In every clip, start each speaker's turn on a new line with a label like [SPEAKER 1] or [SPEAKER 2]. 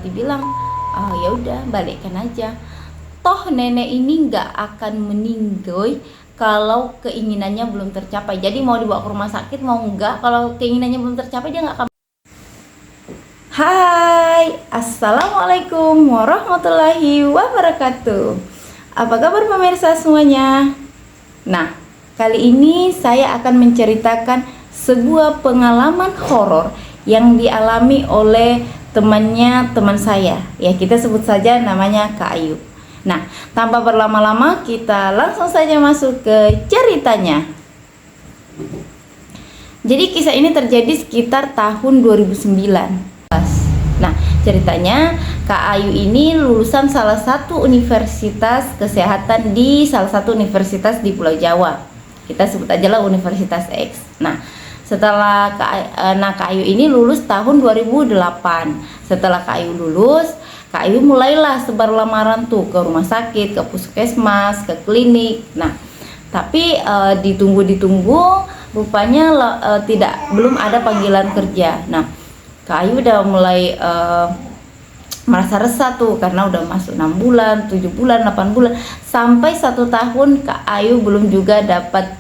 [SPEAKER 1] Bupati bilang, ya udah balikkan aja. Toh nenek ini nggak akan meninggal kalau keinginannya belum tercapai. Jadi mau dibawa ke rumah sakit mau nggak, kalau keinginannya belum tercapai dia nggak akan. Hai, assalamualaikum warahmatullahi wabarakatuh. Apa kabar pemirsa semuanya? Nah, kali ini saya akan menceritakan sebuah pengalaman horor yang dialami oleh teman saya. Ya, kita sebut saja namanya Kak Ayu. Nah, tanpa berlama-lama kita langsung saja masuk ke ceritanya. Jadi kisah ini terjadi sekitar tahun 2009. Nah, ceritanya Kak Ayu ini lulusan salah satu universitas kesehatan di salah satu universitas di Pulau Jawa. Kita sebut aja lah Universitas X. Nah, setelah Kak Ayu ini lulus tahun 2008. Setelah Kak Ayu lulus, Kak Ayu mulailah sebar lamaran tuh ke rumah sakit, ke puskesmas, ke klinik. Nah, tapi ditunggu rupanya belum ada panggilan kerja. Nah, Kak Ayu udah mulai merasa resah tuh karena udah masuk 6 bulan, 7 bulan, 8 bulan, sampai 1 tahun Kak Ayu belum juga dapat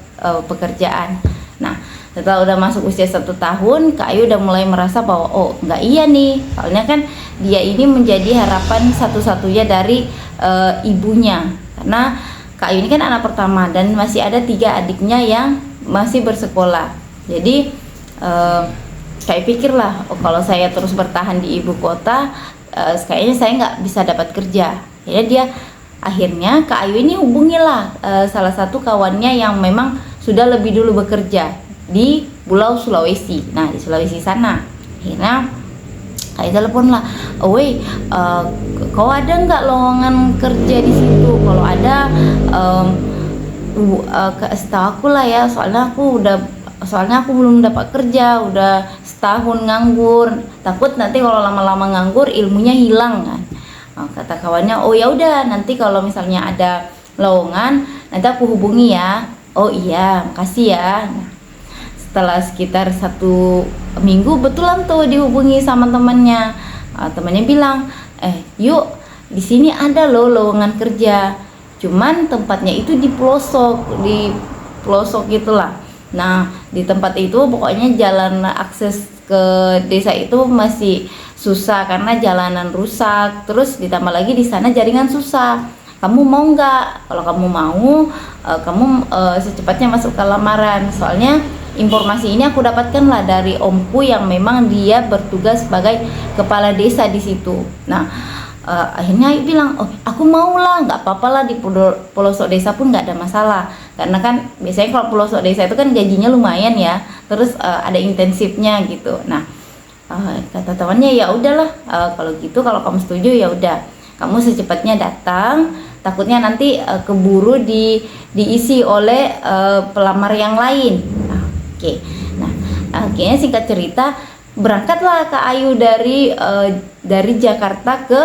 [SPEAKER 1] pekerjaan. Nah, setelah udah masuk usia 1 tahun, Kak Ayu udah mulai merasa bahwa oh nggak iya nih, soalnya kan dia ini menjadi harapan satu-satunya dari ibunya, karena Kak Ayu ini kan anak pertama dan masih ada 3 adiknya yang masih bersekolah. Jadi saya pikirlah, oh kalau saya terus bertahan di ibu kota, kayaknya saya nggak bisa dapat kerja. Ya akhirnya Kak Ayu ini hubungilah salah satu kawannya yang memang sudah lebih dulu bekerja di Pulau Sulawesi. Nah, di Sulawesi sana. Akhirnya Kak Ayu telepon lah, kau ada nggak lowongan kerja di situ? Kalau ada, setahu aku lah ya, soalnya aku belum dapat kerja, udah setahun nganggur, takut nanti kalau lama-lama nganggur ilmunya hilang kan. Kata kawannya, oh ya udah, nanti kalau misalnya ada lowongan nanti aku hubungi ya. Oh iya, makasih ya. Nah, setelah sekitar 1 minggu betulan tuh dihubungi sama temannya. Temannya bilang, yuk di sini ada loh lowongan kerja, cuman tempatnya itu di pelosok gitulah. Nah, di tempat itu pokoknya jalan akses ke desa itu masih susah karena jalanan rusak, terus ditambah lagi di sana jaringan susah. Kamu mau nggak? Kalau kamu mau, kamu secepatnya masuk ke lamaran. Soalnya informasi ini aku dapatkan lah dari omku yang memang dia bertugas sebagai kepala desa di situ. Nah, akhirnya Ayu bilang, oh aku mau lah, nggak apa-apa lah, di pelosok desa pun nggak ada masalah, karena kan biasanya kalau pelosok desa itu kan gajinya lumayan ya, terus ada intensifnya gitu. Nah, kata temannya, ya udahlah, kalau gitu, kalau kamu setuju ya udah, kamu secepatnya datang, takutnya nanti keburu diisi oleh pelamar yang lain. Nah, oke. Nah, akhirnya singkat cerita berangkatlah Kak Ayu dari Jakarta ke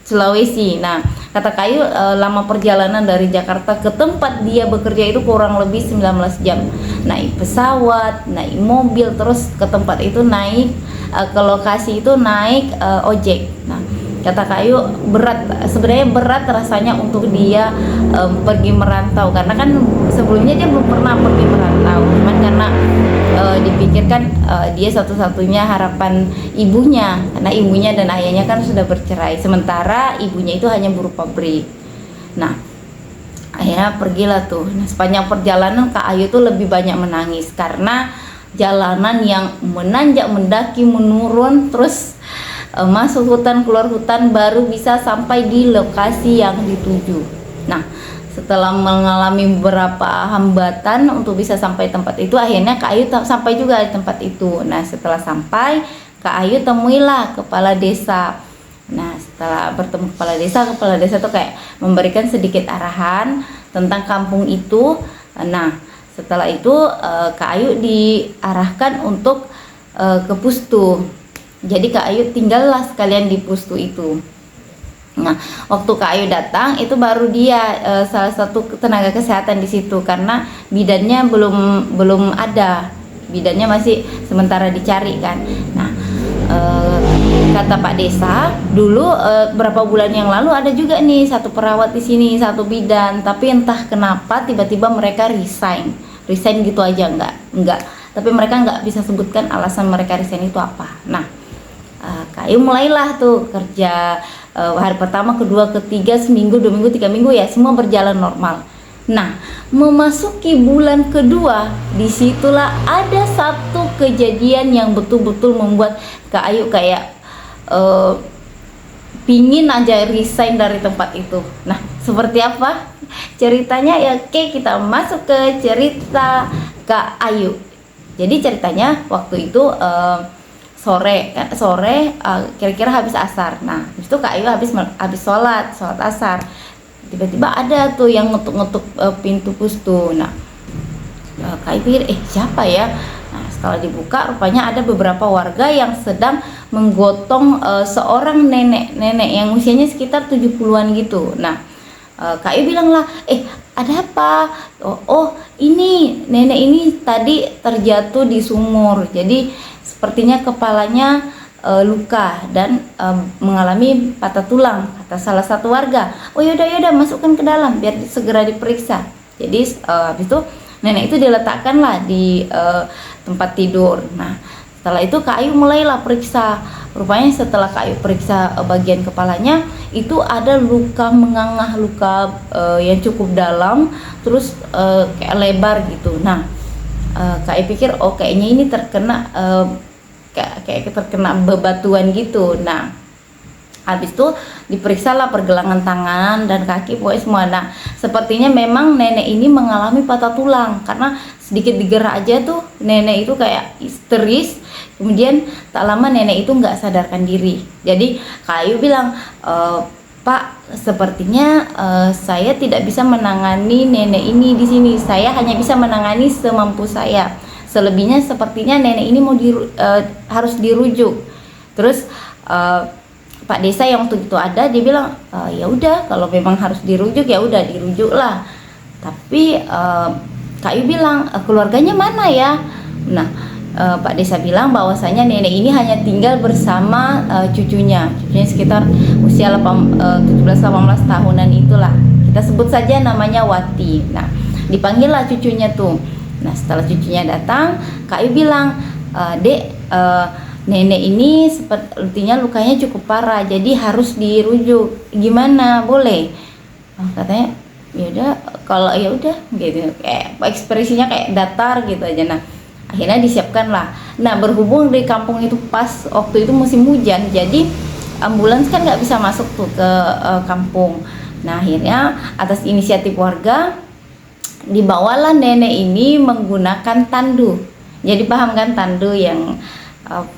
[SPEAKER 1] Sulawesi. Nah, kata Kak Ayu, lama perjalanan dari Jakarta ke tempat dia bekerja itu kurang lebih 19 jam. Naik pesawat, naik mobil, terus ke tempat itu naik ke lokasi itu naik ojek. Nah, kata Kak Ayu sebenarnya berat rasanya untuk dia pergi merantau, karena kan sebelumnya dia belum pernah pergi merantau, cuman karena dipikirkan dia satu-satunya harapan ibunya, karena ibunya dan ayahnya kan sudah bercerai, sementara ibunya itu hanya buruh pabrik. Nah, akhirnya pergilah tuh. Nah, sepanjang perjalanan Kak Ayu tuh lebih banyak menangis karena jalanan yang menanjak, mendaki, menurun, terus masuk hutan, keluar hutan, baru bisa sampai di lokasi yang dituju. Nah, setelah mengalami beberapa hambatan untuk bisa sampai tempat itu, akhirnya Kak Ayu sampai juga di tempat itu. Nah, setelah sampai, Kak Ayu temuilah kepala desa. Nah, setelah bertemu kepala desa tuh kayak memberikan sedikit arahan tentang kampung itu. Nah, setelah itu Kak Ayu diarahkan untuk ke pustu. Jadi Kak Ayu tinggallah sekalian di pustu itu. Nah, waktu Kak Ayu datang itu baru dia salah satu tenaga kesehatan di situ, karena bidannya belum ada, bidannya masih sementara dicari kan. Nah, kata Pak Desa, dulu berapa bulan yang lalu ada juga nih satu perawat di sini, satu bidan, tapi entah kenapa tiba-tiba mereka resign gitu aja, enggak. Tapi mereka nggak bisa sebutkan alasan mereka resign itu apa. Nah, Kak Ayu mulailah tuh kerja hari pertama, kedua, ketiga, seminggu, 2 minggu, 3 minggu ya, semua berjalan normal. Nah, memasuki bulan kedua, disitulah ada satu kejadian yang betul-betul membuat Kak Ayu kayak pingin aja resign dari tempat itu. Nah, seperti apa ceritanya ya? Oke, kita masuk ke cerita Kak Ayu. Jadi ceritanya waktu itu sore kira-kira habis asar. Nah, itu Kak Ayu habis sholat asar. Tiba-tiba ada tuh yang ngetuk-ngetuk pintu pustu. Nah, Kak Ayu pikir siapa ya? Nah, setelah dibuka rupanya ada beberapa warga yang sedang menggotong seorang nenek yang usianya sekitar 70-an gitu. Nah, Kak Ayu bilang lah, ada apa? Oh, ini nenek ini tadi terjatuh di sumur. Jadi sepertinya kepalanya luka dan mengalami patah tulang, kata salah satu warga. Oh yaudah masukkan ke dalam biar segera diperiksa. Jadi habis itu nenek itu diletakkanlah di tempat tidur. Nah, setelah itu Kak Ayu mulailah periksa. Rupanya setelah Kak Ayu periksa bagian kepalanya itu ada luka mengangah, luka yang cukup dalam, terus kayak lebar gitu. Nah, Kak Ayu pikir kayaknya ini terkena kayak terkena bebatuan gitu. Nah, habis itu diperiksalah pergelangan tangan dan kaki, pokoknya semua. Nah, sepertinya memang nenek ini mengalami patah tulang karena sedikit digerak aja tuh nenek itu kayak histeris. Kemudian tak lama nenek itu nggak sadarkan diri. Jadi Kak Ayu bilang, Pak, sepertinya saya tidak bisa menangani nenek ini di sini. Saya hanya bisa menangani semampu saya. Selebihnya sepertinya nenek ini mau harus dirujuk. Terus Pak Desa yang waktu itu ada, dia bilang ya udah kalau memang harus dirujuk ya udah dirujuklah. Tapi Kak Ayu bilang keluarganya mana ya? Nah, Pak Desa bilang bahwasanya nenek ini hanya tinggal bersama cucunya sekitar usia 17-18 tahunan itulah. Kita sebut saja namanya Wati. Nah, dipanggillah cucunya tuh. Nah, setelah cucunya datang, Kak Ayu bilang, Dek, nenek ini sepertinya lukanya cukup parah, jadi harus dirujuk. Gimana, boleh? Katanya, yaudah, kalau ya udah, gitu. Kayak ekspresinya kayak datar gitu aja. Nah, akhirnya disiapkan lah. Nah, berhubung di kampung itu pas waktu itu musim hujan, jadi ambulans kan nggak bisa masuk tuh ke kampung. Nah, akhirnya atas inisiatif warga dibawalah nenek ini menggunakan tandu. Jadi paham kan tandu yang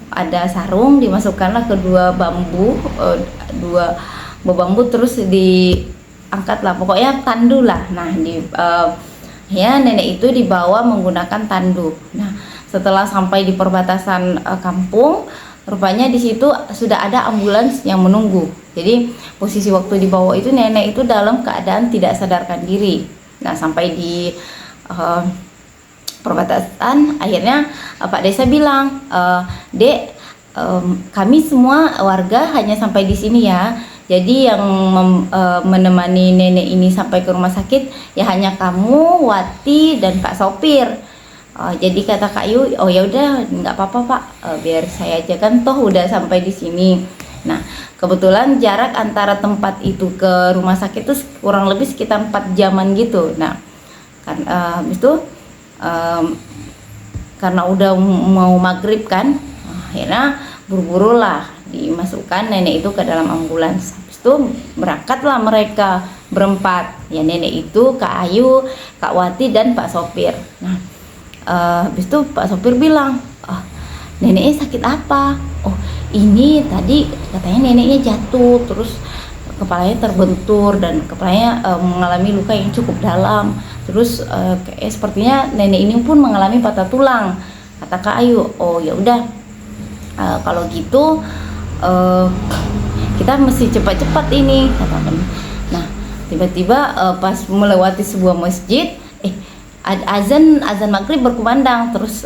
[SPEAKER 1] ada sarung, dimasukkanlah ke dua bambu terus diangkatlah, pokoknya tandu lah. Nah, ya nenek itu dibawa menggunakan tandu. Nah, setelah sampai di perbatasan kampung, rupanya di situ sudah ada ambulans yang menunggu. Jadi posisi waktu dibawa itu nenek itu dalam keadaan tidak sadarkan diri. Nah, sampai di perbatasan, akhirnya Pak Desa bilang, Dek, kami semua warga hanya sampai di sini ya. Jadi yang menemani nenek ini sampai ke rumah sakit ya hanya kamu, Wati, dan Pak Sopir. Jadi kata Kak Ayu, oh ya udah nggak apa-apa Pak, biar saya aja kan toh udah sampai di sini. Nah, kebetulan jarak antara tempat itu ke rumah sakit itu kurang lebih sekitar 4 jaman gitu. Nah, kan habis itu karena udah mau maghrib kan, akhirnya buru-buru lah dimasukkan nenek itu ke dalam ambulans. Habis itu berangkatlah mereka berempat, ya nenek itu, Kak Ayu, Kak Wati, dan Pak Sopir. Nah, habis itu Pak Sopir bilang, neneknya sakit apa? Oh, ini tadi katanya neneknya jatuh, terus kepalanya terbentur dan kepalanya mengalami luka yang cukup dalam. Terus kayak sepertinya nenek ini pun mengalami patah tulang, kata Kak Ayu. Oh ya udah, kalau gitu kita mesti cepat-cepat ini, katakan. Nah, tiba-tiba pas melewati sebuah masjid, azan maghrib berkumandang. Terus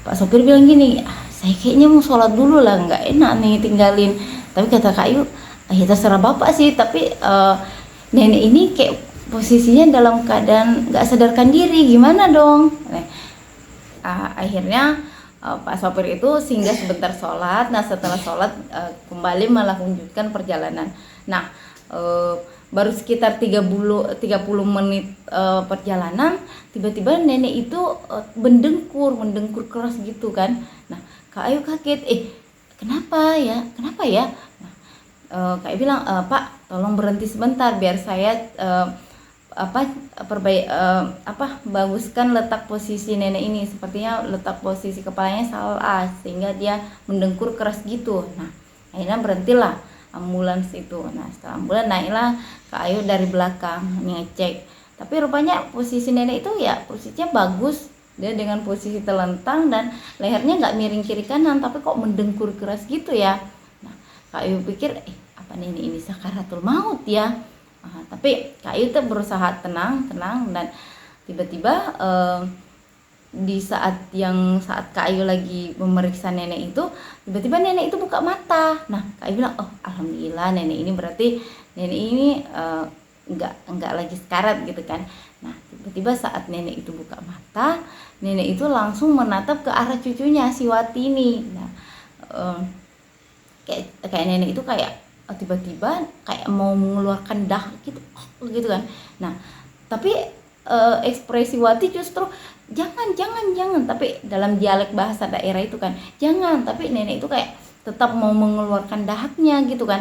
[SPEAKER 1] Pak Sopir bilang gini, saya kayaknya mau sholat dulu lah, nggak enak nih tinggalin. Tapi kata Kak Ayu, ya terserah bapak sih, tapi nenek ini kayak posisinya dalam keadaan nggak sadarkan diri, gimana dong. Akhirnya Pak sopir itu singgah sebentar sholat. Nah setelah sholat kembali melanjutkan perjalanan. Nah baru sekitar 30 menit perjalanan, tiba-tiba nenek itu mendengkur keras gitu kan. Nah Kak Ayu kaget, kenapa ya? Nah, Kak Ayu bilang, Pak tolong berhenti sebentar biar saya baguskan letak posisi nenek ini. Sepertinya letak posisi kepalanya salah sehingga dia mendengkur keras gitu. Nah akhirnya berhentilah ambulans itu. Nah setelah ambulans naiklah Kak Ayu dari belakang ngecek, tapi rupanya posisi nenek itu ya posisinya bagus, dia dengan posisi telentang dan lehernya nggak miring kiri kanan, tapi kok mendengkur keras gitu ya. Nah Kak Ayu pikir apa nenek ini sakaratul maut ya. Tapi Kak Ayu tuh berusaha tenang dan tiba-tiba di saat Kak Ayu lagi memeriksa nenek itu, tiba-tiba nenek itu buka mata. Nah Kak Ayu bilang, oh alhamdulillah nenek ini berarti nenek ini enggak lagi sekarat gitu kan. Nah tiba-tiba saat nenek itu buka mata, nenek itu langsung menatap ke arah cucunya si Wati ini. Nah kayak nenek itu kayak tiba-tiba kayak mau mengeluarkan dahak gitu kan. Nah tapi ekspresi Wati justru jangan, tapi dalam dialek bahasa daerah itu kan jangan, tapi nenek itu kayak tetap mau mengeluarkan dahaknya gitu kan.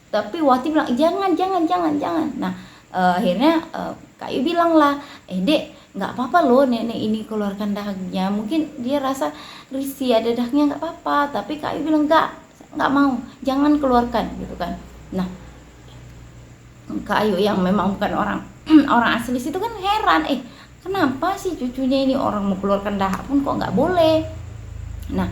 [SPEAKER 1] Tapi Wati bilang jangan. Nah akhirnya Kak Ayu bilang lah, Dek nggak apa-apa loh nenek ini keluarkan dahaknya, mungkin dia rasa risih ada dahaknya, nggak apa-apa. Tapi Kak Ayu bilang nggak mau, jangan keluarkan gitu kan. Nah Kak Ayu yang memang bukan orang asli situ kan heran, kenapa sih cucunya ini orang mau keluarkan dahak pun kok nggak boleh. Nah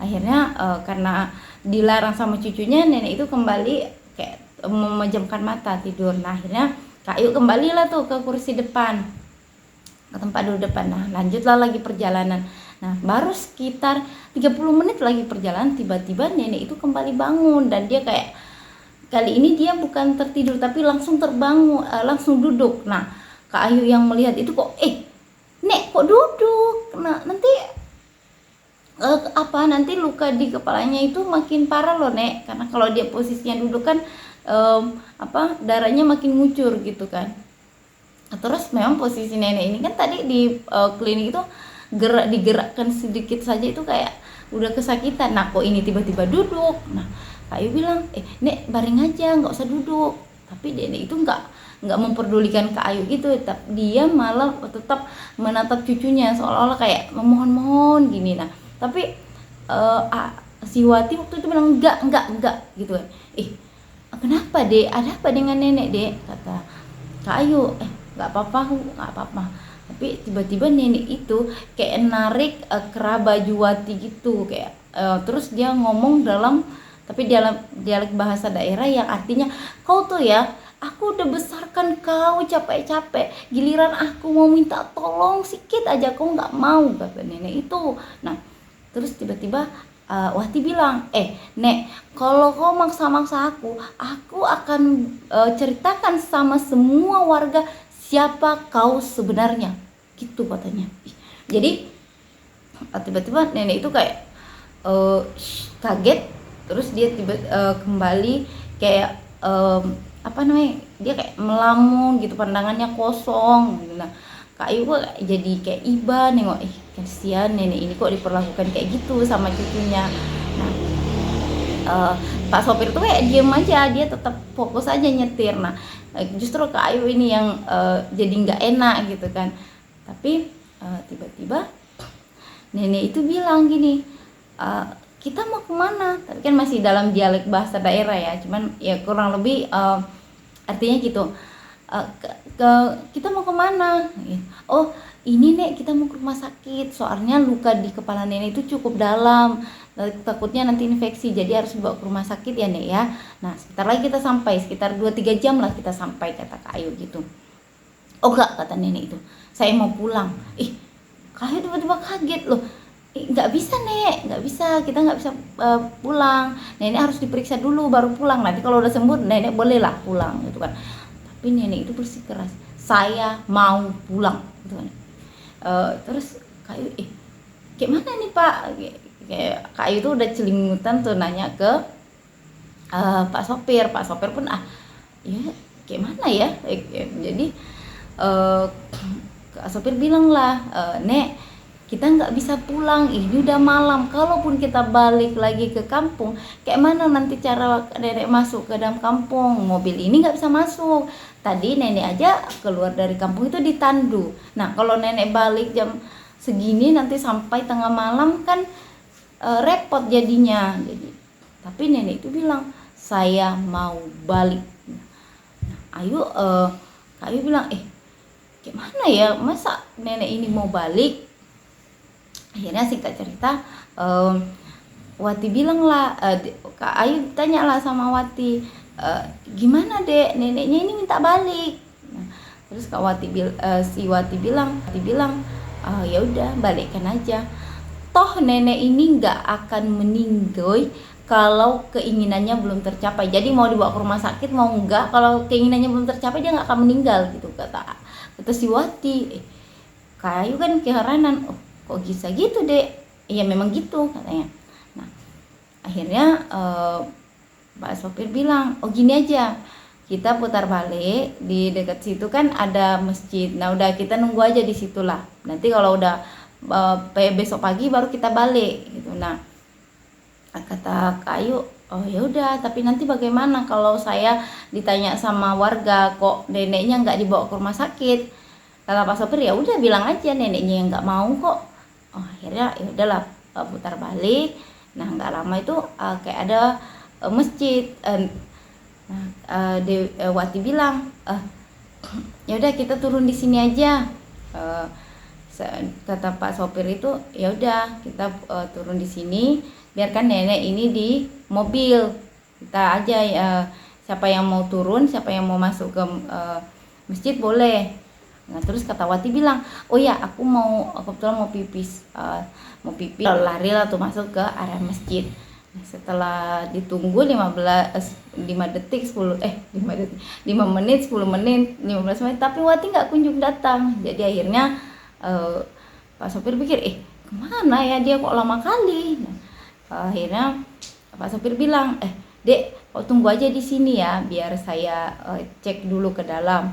[SPEAKER 1] akhirnya karena dilarang sama cucunya, nenek itu kembali kayak memejamkan mata tidur. Nah akhirnya Kak Ayu kembalilah tuh ke kursi depan, ke tempat duduk depan. Nah lanjutlah lagi perjalanan. Nah baru sekitar 30 menit lagi perjalanan, tiba-tiba nenek itu kembali bangun dan dia kayak kali ini dia bukan tertidur tapi langsung terbangun, langsung duduk. Nah Kak Ayu yang melihat itu kok Nek kok duduk. Nah nanti nanti luka di kepalanya itu makin parah loh Nek, karena kalau dia posisinya duduk kan darahnya makin ngucur gitu kan. Terus memang posisi nenek ini kan tadi di klinik itu digerakkan sedikit saja itu kayak udah kesakitan. Nah kok ini tiba-tiba duduk. Nah Kak Ayu bilang, Nek baring aja, nggak usah duduk. Tapi nenek itu nggak memperdulikan Kak Ayu gitu, dia malah tetap menatap cucunya seolah-olah kayak memohon-mohon gini. Nah tapi si Wati waktu itu bilang enggak gitu kan. Kenapa Dek, ada apa dengan nenek Dek, kata Kak Ayu. Nggak apa-apa. Tapi tiba-tiba nenek itu kayak narik kerah baju Wati gitu kayak terus dia ngomong dalam dialek bahasa daerah yang artinya, kau tuh ya, aku udah besarkan kau capek-capek, giliran aku mau minta tolong sedikit aja kau nggak mau, kata nenek itu. Nah terus tiba-tiba Wati bilang, Nek, kalau kau maksa-maksa aku akan ceritakan sama semua warga siapa kau sebenarnya, gitu katanya. Jadi tiba-tiba nenek itu kayak kaget. Terus dia kembali kayak dia kayak melamun gitu, pandangannya kosong gitu. Nah Kak Ayu jadi kayak iba nengok, kasihan nenek ini kok diperlakukan kayak gitu sama cucunya. Nah Pak sopir tuh kayak diem aja, dia tetap fokus aja nyetir. Nah justru Kak Ayu ini yang jadi nggak enak gitu kan. Tapi tiba-tiba nenek itu bilang gini, kita mau kemana? Tapi kan masih dalam dialek bahasa daerah ya, cuman ya kurang lebih artinya gitu. Kita mau kemana? Oh ini Nek, kita mau ke rumah sakit, soalnya luka di kepala nenek itu cukup dalam, takutnya nanti infeksi, jadi harus dibawa ke rumah sakit ya Nek ya. Nah sebentar lagi kita sampai, sekitar 2-3 jam lah kita sampai, kata Kak Ayu gitu. Oh enggak, kata nenek itu, saya mau pulang. Kak Ayu tiba-tiba kaget loh, nggak bisa nek, nggak bisa, kita nggak bisa pulang, nenek harus diperiksa dulu baru pulang, nanti kalau udah sembuh nenek bolehlah pulang gitu kan. Tapi nenek itu bersikeras, saya mau pulang gitu kan. Terus Kak Ayu, kayak mana nih Pak, kayak Kak Ayu tuh udah celingutan tuh nanya ke Pak sopir pun ya kayak mana ya. Jadi Kak sopir bilang lah, Nek, kita nggak bisa pulang, ini udah malam, kalaupun kita balik lagi ke kampung, kayak mana nanti cara nenek masuk ke dalam kampung, mobil ini nggak bisa masuk, tadi nenek aja keluar dari kampung itu ditandu. Nah kalau nenek balik jam segini nanti sampai tengah malam kan repot jadinya. Jadi tapi nenek itu bilang saya mau balik. Nah, Kak Ayu bilang gimana ya, masa nenek ini mau balik. Akhirnya singkat cerita Wati bilang lah, Kak Ayu tanya lah sama Wati, gimana dek, neneknya ini minta balik. Nah, terus si Wati bilang ya udah balikkan aja, toh nenek ini nggak akan meninggal kalau keinginannya belum tercapai. Jadi mau dibawa ke rumah sakit mau enggak, kalau keinginannya belum tercapai dia nggak akan meninggal gitu, kata si Wati. Kak Ayu kan keheranan, kok bisa gitu dek? Iya memang gitu katanya. Nah akhirnya Pak sopir bilang, gini aja, kita putar balik di dekat situ kan ada masjid. Nah udah kita nunggu aja di situlah, nanti kalau udah besok pagi baru kita balik gitu. Nah kata Kak Ayu, ya udah, tapi nanti bagaimana kalau saya ditanya sama warga kok neneknya nggak dibawa ke rumah sakit? Kata Pak sopir, ya udah bilang aja neneknya yang nggak mau kok. Akhirnya ya udahlah, putar balik. Nah nggak lama itu kayak ada masjid. Wati bilang, ya udah kita turun di sini aja. Kata Pak sopir itu, ya udah kita turun di sini, biarkan nenek ini di mobil, kita aja siapa yang mau turun, siapa yang mau masuk ke masjid boleh. Nah terus kata Wati bilang, oh ya aku kebetulan mau pipis, lari lah tuh masuk ke area masjid. Nah, setelah ditunggu 5 detik 10 5 menit 10 menit 15 menit tapi Wati nggak kunjung datang. Jadi akhirnya Pak sopir pikir kemana ya dia kok lama kali. Nah, akhirnya Pak sopir bilang, dek kok tunggu aja di sini ya biar saya cek dulu ke dalam.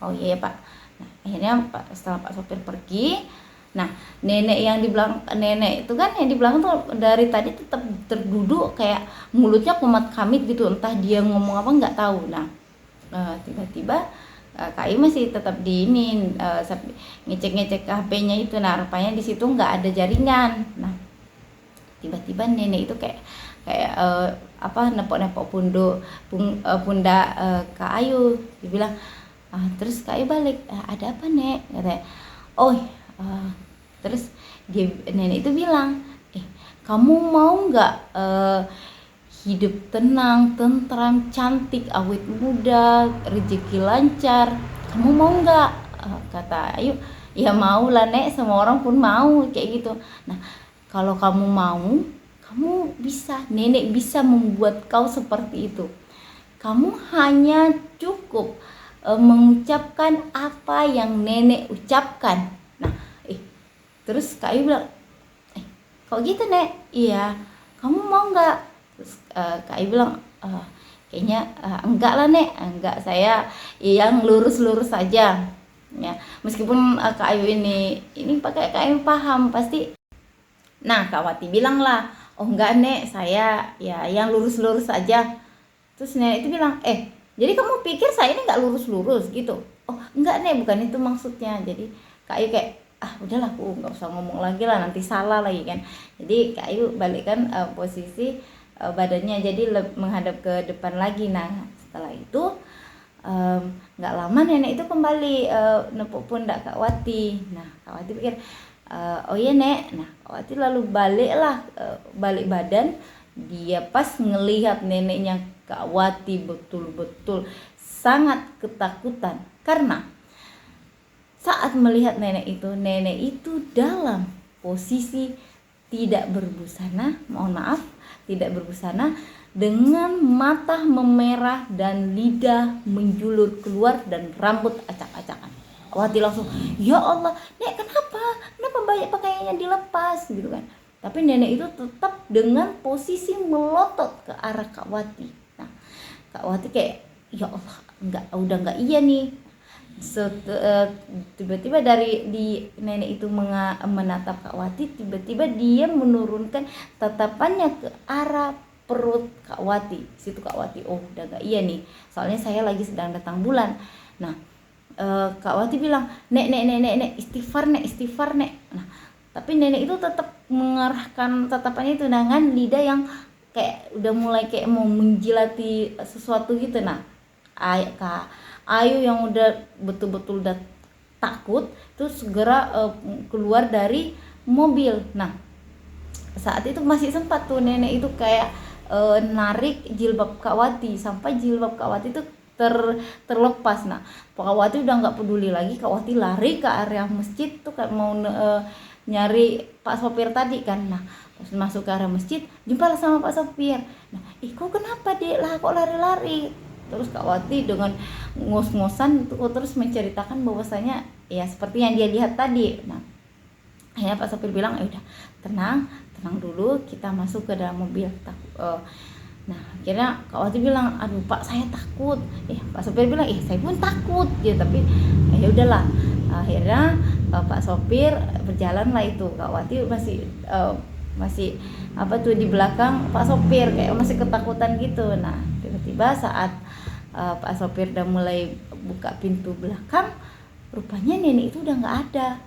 [SPEAKER 1] Oh iya ya Pak. Nah, akhirnya setelah Pak sopir pergi, nah nenek itu kan yang di belakang tuh dari tadi tetap terduduk kayak mulutnya kumat kamit gitu, entah dia ngomong apa nggak tahu. Nah tiba-tiba Kak Ayu masih tetap ngecek HP-nya itu. Nah rupanya di situ nggak ada jaringan. Nah tiba-tiba nenek itu kayak nepok-nepok pundak Kak Ayu. Dia bilang, terus Kak Ayu balik, ada apa nek? Katanya, terus nenek itu bilang, kamu mau nggak hidup tenang, tentram, cantik, awet muda, rezeki lancar, kamu mau nggak? Kata Ayu, ya mau lah nek, semua orang pun mau kayak gitu. Nah kalau kamu mau, kamu bisa, nenek bisa membuat kau seperti itu. Kamu hanya cukup mengucapkan apa yang nenek ucapkan. Nah terus Kak Ayu bilang, kok gitu nek? Iya, kamu mau nggak? Terus Kak Ayu bilang, kayaknya enggak lah nek, enggak, saya yang lurus-lurus saja ya. Meskipun Kak Ayu ini pakai Kak Ayu paham pasti. Nah Kak Wati bilang lah, enggak nek, saya ya yang lurus-lurus saja. Terus nenek itu bilang, jadi kamu pikir saya ini nggak lurus-lurus gitu? Enggak nek, bukan itu maksudnya. Jadi Kak Ayu kayak, udahlah aku nggak usah ngomong lagi lah, nanti salah lagi kan. Jadi Kak Ayu balikkan posisi badannya jadi menghadap ke depan lagi. Nah setelah itu nggak lama nenek itu kembali nepuk pundak Kak Wati. Nah Kak Wati pikir, oh iya nek. Nah Kak Wati lalu balik badan. Dia pas ngelihat neneknya Kak Wati betul-betul sangat ketakutan, karena saat melihat nenek itu dalam posisi tidak berbusana, mohon maaf, tidak berbusana, dengan mata memerah dan lidah menjulur keluar dan rambut acak-acakan. Kak Wati langsung, ya Allah, Nek, kenapa banyak pakaiannya dilepas gitu kan. Tapi nenek itu tetap dengan posisi melotot ke arah Kak Wati. Nah, Kak Wati kayak, ya Allah, udah nggak iya nih. Tiba-tiba di nenek itu menatap Kak Wati, tiba-tiba dia menurunkan tatapannya ke arah perut Kak Wati. Situ Kak Wati, oh udah gak iya nih, soalnya saya lagi sedang datang bulan. Nah, Kak Wati bilang, nek istighfar nek. Nah, tapi nenek itu tetap mengarahkan tatapannya itu dengan lidah yang kayak udah mulai kayak mau menjilati sesuatu gitu. Nah, Kak Ayu yang udah betul-betul udah takut itu segera keluar dari mobil. Nah, saat itu masih sempat tuh nenek itu kayak narik jilbab Kak Wati sampai jilbab Kak Wati itu terlepas. Nah, Kak Wati udah nggak peduli lagi. Kak Wati lari ke area masjid tuh kayak mau nyari Pak sopir tadi kan. Nah, pas masuk ke area masjid jumpa sama Pak sopir. Nah, kok kenapa Dek lah, kok lari-lari? Terus Kak Wati dengan ngos-ngosan terus menceritakan bahwasanya ya seperti yang dia lihat tadi. Nah, akhirnya Pak sopir bilang, udah tenang dulu, kita masuk ke dalam mobil. Nah, akhirnya Kak Wati bilang, aduh Pak, saya takut. Pak sopir bilang, saya pun takut ya, tapi ya udahlah. Akhirnya Pak sopir berjalan lah itu. Kak Wati masih di belakang Pak sopir kayak masih ketakutan gitu. Nah, tiba-tiba saat Pak sopir udah mulai buka pintu belakang, rupanya nenek itu udah nggak ada.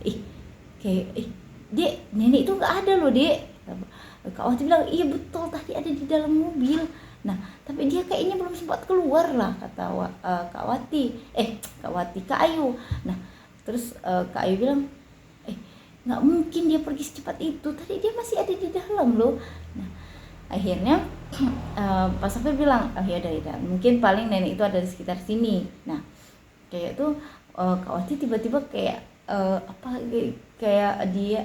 [SPEAKER 1] Dek, nenek itu nggak ada loh, Dek. Kak Wati bilang, iya betul, tadi ada di dalam mobil. Nah, tapi dia kayaknya belum sempat keluar lah, kata Kak Ayu. Nah, terus Kak Ayu bilang, nggak mungkin dia pergi secepat itu, tadi dia masih ada di dalam loh. Nah, akhirnya Pak Sofir bilang, ya udah, mungkin paling nenek itu ada di sekitar sini. Nah, kayak itu Kak Wati tiba-tiba kayak dia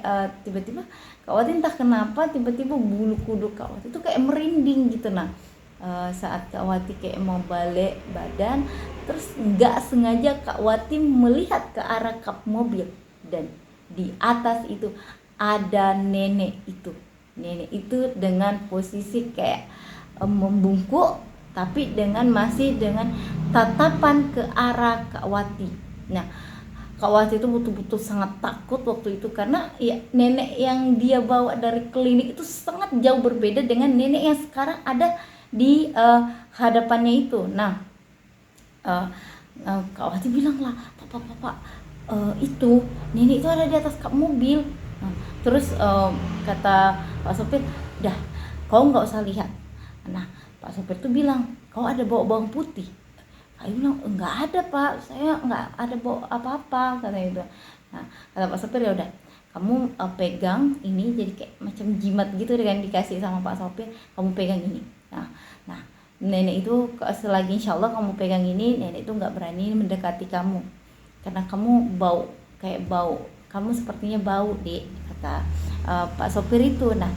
[SPEAKER 1] tiba-tiba Kak Wati entah kenapa tiba-tiba bulu kuduk Kak Wati itu kayak merinding gitu. Nah, saat Kak Wati kayak mau balik badan, terus nggak sengaja Kak Wati melihat ke arah kap mobil, dan di atas itu ada nenek itu dengan posisi kayak membungkuk, tapi masih dengan tatapan ke arah Kak Wati. Nah, Kak Wati itu betul-betul sangat takut waktu itu, karena ya nenek yang dia bawa dari klinik itu sangat jauh berbeda dengan nenek yang sekarang ada di hadapannya itu. Nah, Kak Wati bilang lah, Pak, itu nenek itu ada di atas kap mobil. Nah, terus kata Pak sopir, dah kau nggak usah lihat. Nah, Pak sopir tuh bilang, kau ada bawa bawang putih? Ayu bilang, enggak ada Pak, saya enggak ada bawa apa-apa, katanya itu. Nah, kata Pak sopir, ya udah kamu pegang ini, jadi kayak macam jimat gitu dengan dikasih sama Pak sopir, kamu pegang ini. Nah nenek itu selagi insya Allah kamu pegang ini, nenek itu nggak berani mendekati kamu karena kamu kamu sepertinya bau, Dek, kata Pak sopir itu. Nah,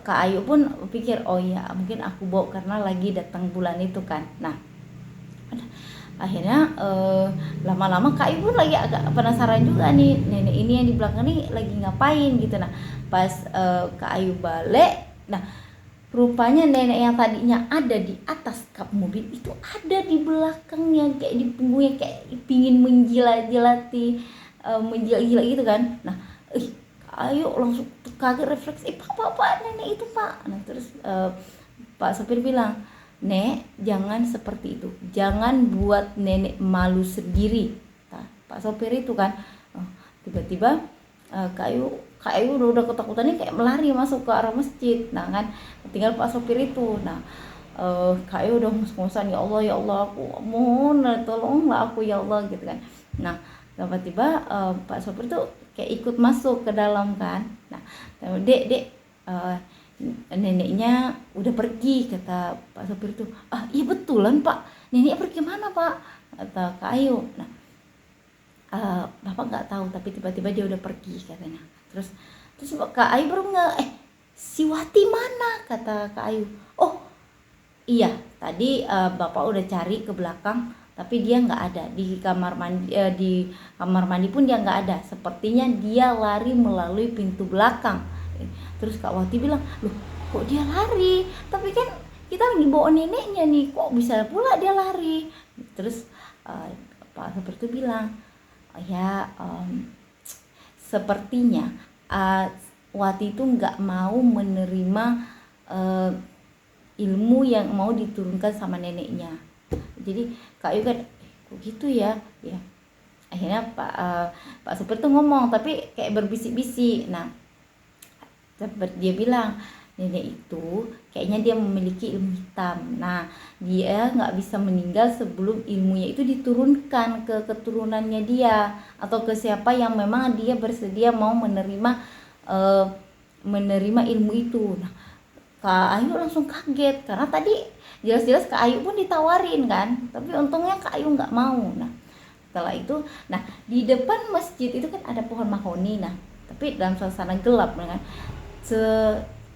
[SPEAKER 1] Kak Ayu pun pikir, oh ya mungkin aku bau karena lagi datang bulan itu kan. Nah, akhirnya lama-lama Kak Ayu pun lagi agak penasaran juga nih, nenek ini yang di belakang nih lagi ngapain gitu. Nah, pas Kak Ayu balik, nah rupanya nenek yang tadinya ada di atas kap mobil itu ada di belakangnya, kayak di punggungnya, kayak pingin menjilat-jilati, menjilat-jilat gitu kan. Nah, Ayu langsung kaget, refleks, Pak, nenek itu Pak. Nah, terus Pak sopir bilang, Nek, jangan seperti itu, jangan buat nenek malu sendiri. Nah, Pak sopir itu kan tiba-tiba Kak Ayu udah ketakutannya kayak melari masuk ke arah masjid. Nah kan, tinggal Pak sopir itu. Nah, Kak Ayu udah ngos-ngosan, ya Allah aku mohon tolonglah aku ya Allah gitu kan. Nah, tiba-tiba Pak sopir tuh kayak ikut masuk ke dalam kan. Nah, dek neneknya udah pergi, kata Pak sopir tuh. Iya betulan Pak, nenek pergi mana Pak, kata Kak Ayu. Nah, Bapak nggak tahu, tapi tiba-tiba dia udah pergi katanya. Terus Kak Ayu baru nggak, si Wati mana, kata Kak Ayu. Oh iya, tadi bapak udah cari ke belakang tapi dia nggak ada di kamar mandi. Di kamar mandi pun dia nggak ada, sepertinya dia lari melalui pintu belakang. Terus Kak Wati bilang, loh kok dia lari, tapi kan kita lagi bawa neneknya nih, kok bisa pula dia lari. Terus Pak Sopir itu bilang, ya sepertinya Wati itu nggak mau menerima ilmu yang mau diturunkan sama neneknya. Jadi Kak Ayu kan, kok gitu ya. Akhirnya Pak Supir tuh ngomong tapi kayak berbisik-bisik. Nah dia bilang, nenek itu kayaknya dia memiliki ilmu hitam. Nah dia nggak bisa meninggal sebelum ilmunya itu diturunkan ke keturunannya dia, atau ke siapa yang memang dia bersedia mau menerima ilmu itu. Nah Kak Ayu langsung kaget karena tadi jelas-jelas Kak Ayu pun ditawarin kan, tapi untungnya Kak Ayu nggak mau. Nah setelah itu, nah di depan masjid itu kan ada pohon mahoni. Nah tapi dalam suasana gelap kan,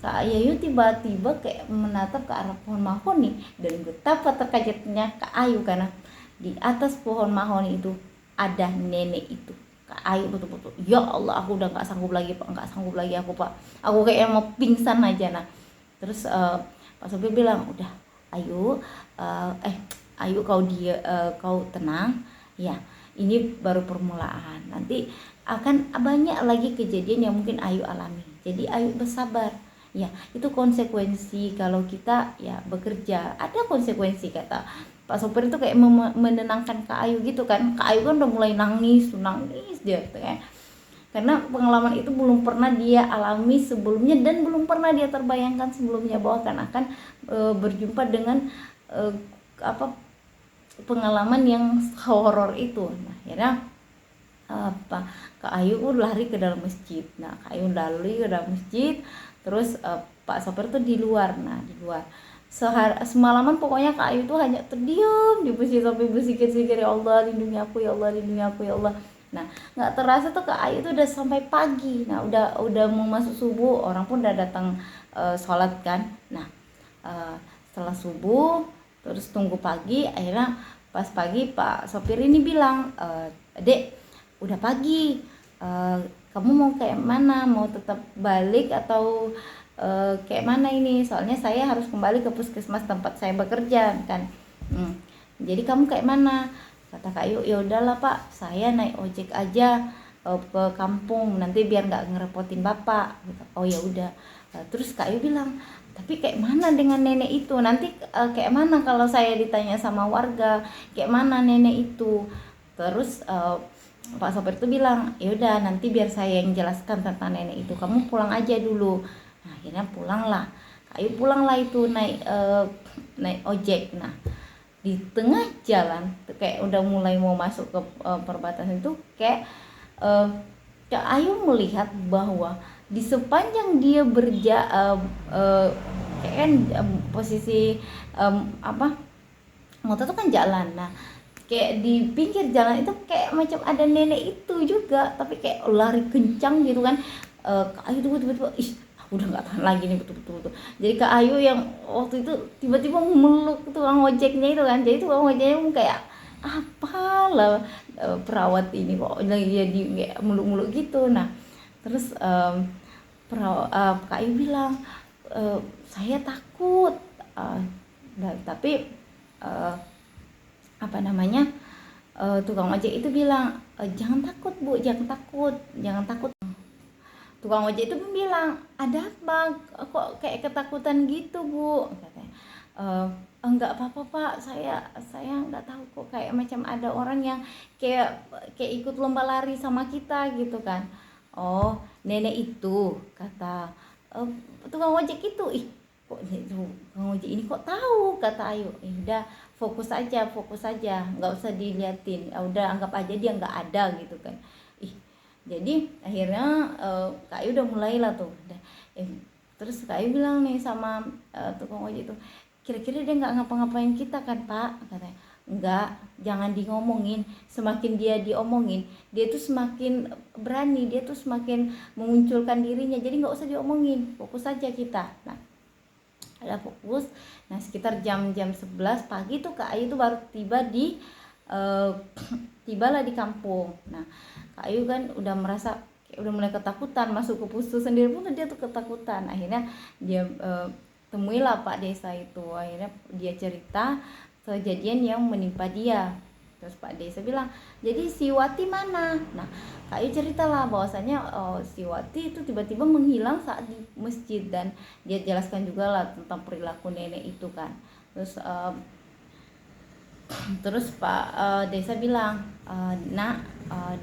[SPEAKER 1] Kak Ayu tiba-tiba kayak menatap ke arah pohon mahoni, dan betapa terkagetnya Kak Ayu karena di atas pohon mahoni itu ada nenek itu. Kak Ayu betul-betul, ya Allah, aku udah nggak sanggup lagi Pak, nggak sanggup lagi aku Pak, aku kayak mau pingsan aja. Nah terus Pak Sopir bilang, udah Ayu, Ayu kau tenang ya, ini baru permulaan, nanti akan banyak lagi kejadian yang mungkin Ayu alami, jadi Ayu bersabar ya. Itu konsekuensi kalau kita ya bekerja, ada konsekuensi, kata Pak Sopir itu kayak menenangkan Kak Ayu gitu kan. Kak Ayu kan udah mulai nangis dia gitu kan, karena pengalaman itu belum pernah dia alami sebelumnya dan belum pernah dia terbayangkan sebelumnya bahwa akan berjumpa dengan pengalaman yang horor itu. Nah akhirnya Kak Ayu lari ke dalam masjid. Nah Kak Ayu lari ke dalam masjid, terus Pak Sopir tuh di luar. Nah di luar semalaman pokoknya Kak Ayu tuh hanya terdiam di masjid sampai berzikir-zikir, ya Allah lindungi aku, ya Allah lindungi aku, ya Allah. Nah nggak terasa tuh Kak Ayu tuh udah sampai pagi. Nah udah mau masuk subuh, orang pun udah datang sholat kan. Nah setelah subuh terus tunggu pagi, akhirnya pas pagi Pak Sopir ini bilang, Dek udah pagi, kamu mau kayak mana, mau tetap balik atau kayak mana ini, soalnya saya harus kembali ke puskesmas tempat saya bekerja kan. Jadi kamu kayak mana, kata Kak Ayu, ya udahlah Pak, saya naik ojek aja ke kampung, nanti biar nggak ngerepotin bapak gitu. Oh ya udah. Terus Kak Ayu bilang, tapi kayak mana dengan nenek itu, nanti kayak mana kalau saya ditanya sama warga kayak mana nenek itu. Terus Pak Sopir itu bilang, ya udah nanti biar saya yang jelaskan tentang nenek itu, kamu pulang aja dulu. Nah akhirnya pulanglah Kak Ayu, pulanglah itu naik ojek. Nah di tengah jalan kayak udah mulai mau masuk ke perbatasan itu, kayak Kak Ayu melihat bahwa di sepanjang dia kayak kan posisi motor itu kan jalan. Nah kayak di pinggir jalan itu kayak macam ada nenek itu juga, tapi kayak lari kencang gitu kan. Kak Ayu tuh tiba-tiba, udah nggak tahan lagi nih betul-betul. Jadi Kak Ayu yang waktu itu tiba-tiba meluk tukang ojeknya itu kan, jadi tukang ojeknya pun kayak apalah, perawat ini kok lagi jadi kayak meluk-meluk gitu. Nah terus Kak Ayu bilang, saya takut, tapi tukang ojek itu bilang, jangan takut Bu, jangan takut. Tukang ojek itu bilang, ada apa kok kayak ketakutan gitu Bu, katanya. Enggak apa-apa Pak, saya nggak tahu kok, kayak macam ada orang yang kayak ikut lomba lari sama kita gitu kan. Oh nenek itu, kata tukang ojek itu. Kok tukang ojek ini kok tahu, kata Ayu. Udah fokus aja, nggak usah diliatin, udah anggap aja dia nggak ada gitu kan. Jadi akhirnya Kak Ayu udah mulailah tuh. Terus Kak Ayu bilang nih sama tukang ojek itu, kira-kira dia nggak ngapa-ngapain kita kan Pak, katanya. enggak, jangan ngomongin. Semakin dia diomongin, dia tuh semakin berani, dia tuh semakin memunculkan dirinya. Jadi nggak usah diomongin, fokus saja kita. Nah, ada fokus. Nah, sekitar jam-jam 11 pagi tuh Kak Ayu tuh baru tibalah di kampung. Nah, Kak Ayu kan udah merasa kayak udah mulai ketakutan, masuk ke pustu sendiri pun dia tuh ketakutan. Akhirnya dia temuilah Pak Desa itu. Akhirnya dia cerita kejadian yang menimpa dia. Terus Pak Desa bilang, jadi si Wati mana? Nah, Kak Ayu ceritalah bahwasanya si Wati itu tiba-tiba menghilang saat di masjid, dan dia jelaskan juga lah tentang perilaku nenek itu kan. Terus Pak Desa bilang, nak,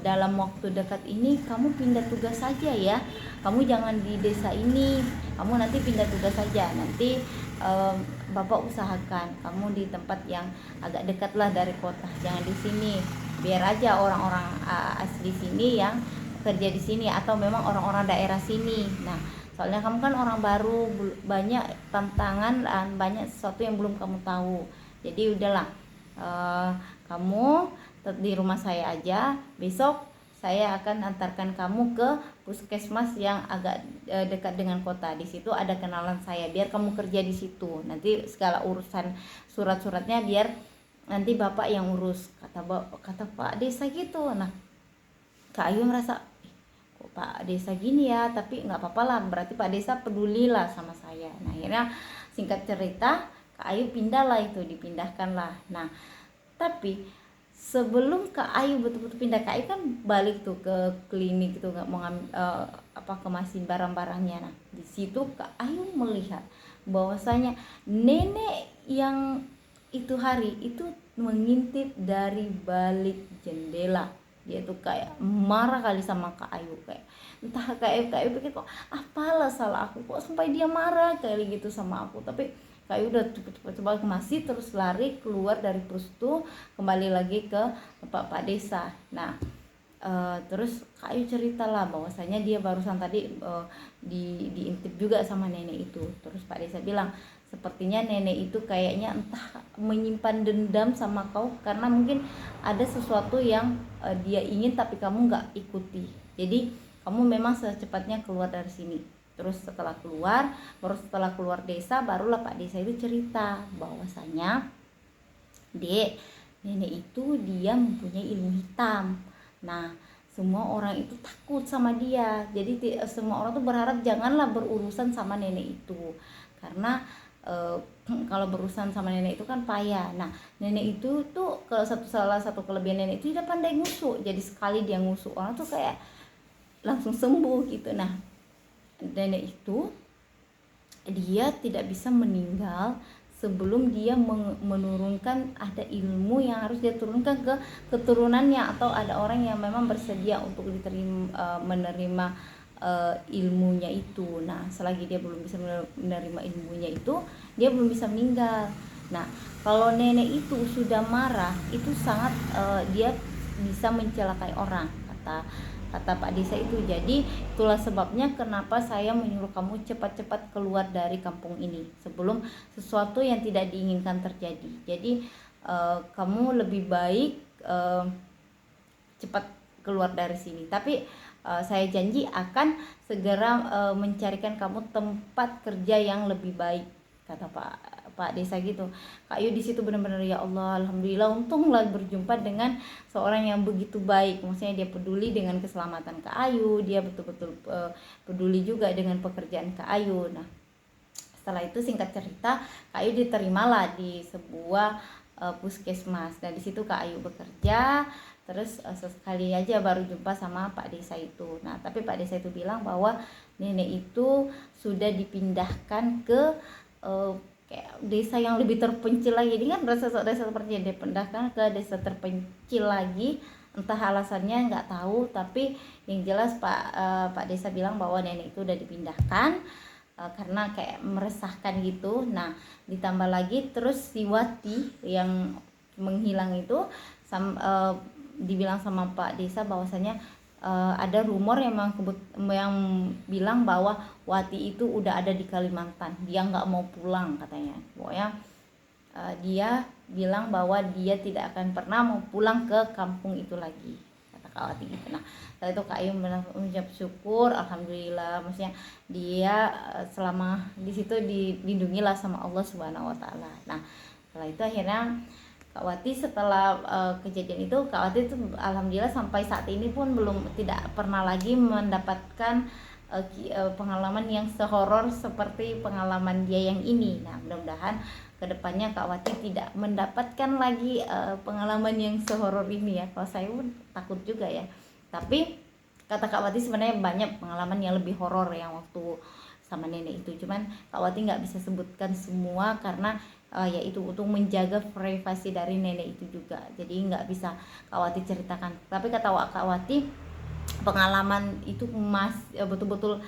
[SPEAKER 1] dalam waktu dekat ini kamu pindah tugas saja ya, kamu jangan di desa ini, kamu nanti pindah tugas saja, nanti Bapak usahakan kamu di tempat yang agak dekat lah dari kota, jangan di sini, biar aja orang-orang asli sini yang kerja di sini, atau memang orang-orang daerah sini. Nah, soalnya kamu kan orang baru, banyak tantangan dan banyak sesuatu yang belum kamu tahu. Jadi udahlah, kamu di rumah saya aja, besok saya akan antarkan kamu ke puskesmas yang agak dekat dengan kota. Di situ ada kenalan saya, biar kamu kerja di situ. Nanti segala urusan surat-suratnya biar nanti Bapak yang urus, kata Pak Desa gitu. Nah, Kak Ayu merasa, kok Pak Desa gini ya, tapi nggak apa-apa lah, berarti Pak Desa pedulilah sama saya. Nah, akhirnya singkat cerita Kak Ayu dipindahkan lah. Nah, tapi sebelum Kak Ayu betul-betul pindah, Kak Ayu kan balik tuh ke klinik itu, nggak mau ngambil kemasin barang-barangnya. Nah, di situ Kak Ayu melihat bahwasanya nenek yang itu hari itu mengintip dari balik jendela. Dia tuh kayak marah kali sama Kak Ayu, kayak entah Kak Ayu pikir, kok apalah salah aku kok sampai dia marah kayak gitu sama aku. Tapi Kak Ayu udah cepet-cepet masih terus lari keluar dari pustu, kembali lagi ke Pak Desa. Nah, terus Kak Ayu ceritalah bahwasanya dia barusan tadi diintip juga sama nenek itu. Terus Pak Desa bilang, sepertinya nenek itu kayaknya entah menyimpan dendam sama kau, karena mungkin ada sesuatu yang dia ingin tapi kamu nggak ikuti. Jadi kamu memang secepatnya keluar dari sini. Terus setelah keluar desa, barulah Pak Desa itu cerita bahwasanya nenek itu dia mempunyai ilmu hitam. Nah, semua orang itu takut sama dia. Jadi semua orang tuh berharap janganlah berurusan sama nenek itu, karena kalau berurusan sama nenek itu kan payah. Nah, nenek itu tuh salah satu kelebihan nenek itu dia pandai ngusuk. Jadi sekali dia ngusuk orang tuh kayak langsung sembuh gitu. Nah, nenek itu dia tidak bisa meninggal sebelum dia menurunkan ada ilmu yang harus dia turunkan ke keturunannya, atau ada orang yang memang bersedia untuk menerima ilmunya itu. Nah, selagi dia belum bisa menerima ilmunya itu, dia belum bisa meninggal. Nah, kalau nenek itu sudah marah, itu sangat dia bisa mencelakai orang, kata Pak Desa itu. Jadi itulah sebabnya kenapa saya menyuruh kamu cepat-cepat keluar dari kampung ini sebelum sesuatu yang tidak diinginkan terjadi. Jadi kamu lebih baik cepat keluar dari sini. Tapi saya janji akan segera mencarikan kamu tempat kerja yang lebih baik, kata Pak Desa gitu. Kak Yu di situ benar-benar, ya Allah, alhamdulillah, untunglah berjumpa dengan seorang yang begitu baik. Maksudnya dia peduli dengan keselamatan Kak Ayu, dia betul-betul peduli juga dengan pekerjaan Kak Ayu. Nah, setelah itu singkat cerita Kak Ayu diterimalah di sebuah puskesmas. Dan di situ Kak Ayu bekerja. Terus sesekali aja baru jumpa sama Pak Desa itu. Nah, tapi Pak Desa itu bilang bahwa nenek itu sudah dipindahkan ke kayak desa yang lebih terpencil lagi. Jadi kan desa seperti yang dipindahkan ke desa terpencil lagi, entah alasannya nggak tahu, tapi yang jelas Pak Desa bilang bahwa nenek itu udah dipindahkan karena kayak meresahkan gitu. Nah, ditambah lagi terus si Wati yang menghilang itu dibilang sama Pak Desa bahwasanya ada rumor yang bilang bahwa Wati itu udah ada di Kalimantan, dia nggak mau pulang katanya. Pokoknya dia bilang bahwa dia tidak akan pernah mau pulang ke kampung itu lagi, kata Kak Wati gitu. Nah setelah itu Kak Ayu mengucap syukur, alhamdulillah, maksudnya dia selama di situ dilindungilah sama Allah Subhanahu Wa Taala. Nah setelah itu akhirnya Kak Wati setelah kejadian itu, Kak Wati itu alhamdulillah sampai saat ini pun tidak pernah lagi mendapatkan pengalaman yang sehoror seperti pengalaman dia yang ini. Nah mudah-mudahan kedepannya Kak Wati tidak mendapatkan lagi pengalaman yang sehoror ini ya. Kalau saya pun takut juga ya, tapi kata Kak Wati sebenarnya banyak pengalaman yang lebih horor yang waktu sama nenek itu, cuman Kak Wati nggak bisa sebutkan semua karena yaitu untuk menjaga privasi dari nenek itu juga, jadi nggak bisa Kak Wati ceritakan. Tapi kata Kak Wati pengalaman itu betul-betul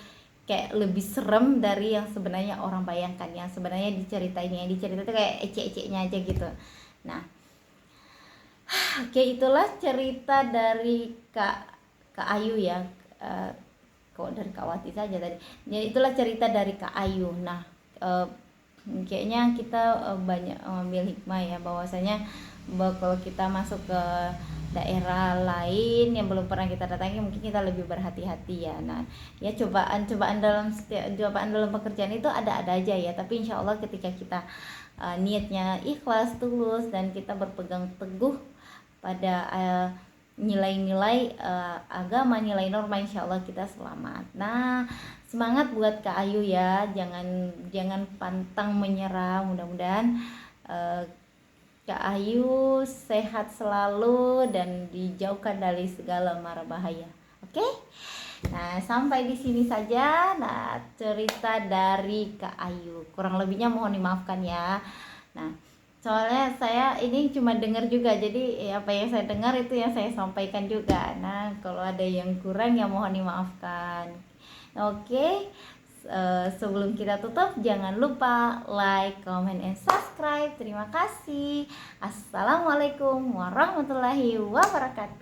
[SPEAKER 1] kayak lebih serem dari yang sebenarnya orang bayangkan, yang sebenarnya diceritain itu kayak ecek-eceknya aja gitu. Nah oke, itulah cerita dari Kak Ayu ya. Kok dari Kak Wati saja tadi. Jadi itulah cerita dari Kak Ayu. Nah, kayaknya kita banyak mengambil hikmah ya, bahwasanya kalau kita masuk ke daerah lain yang belum pernah kita datangi, mungkin kita lebih berhati-hati ya. Nah, ya cobaan dalam pekerjaan itu ada aja ya, tapi insya Allah ketika kita niatnya ikhlas, tulus, dan kita berpegang teguh pada nilai-nilai agama, nilai norma, insya Allah kita selamat. Nah semangat buat Kak Ayu ya, jangan pantang menyerah. Mudah-mudahan Kak Ayu sehat selalu dan dijauhkan dari segala mara bahaya. Oke? Nah sampai di sini saja cerita dari Kak Ayu, kurang lebihnya mohon dimaafkan ya. Nah soalnya saya ini cuma dengar juga, jadi apa yang saya dengar itu yang saya sampaikan juga. Nah kalau ada yang kurang ya mohon dimaafkan. Oke, sebelum kita tutup jangan lupa like, comment, and subscribe. Terima kasih. Assalamualaikum warahmatullahi wabarakatuh.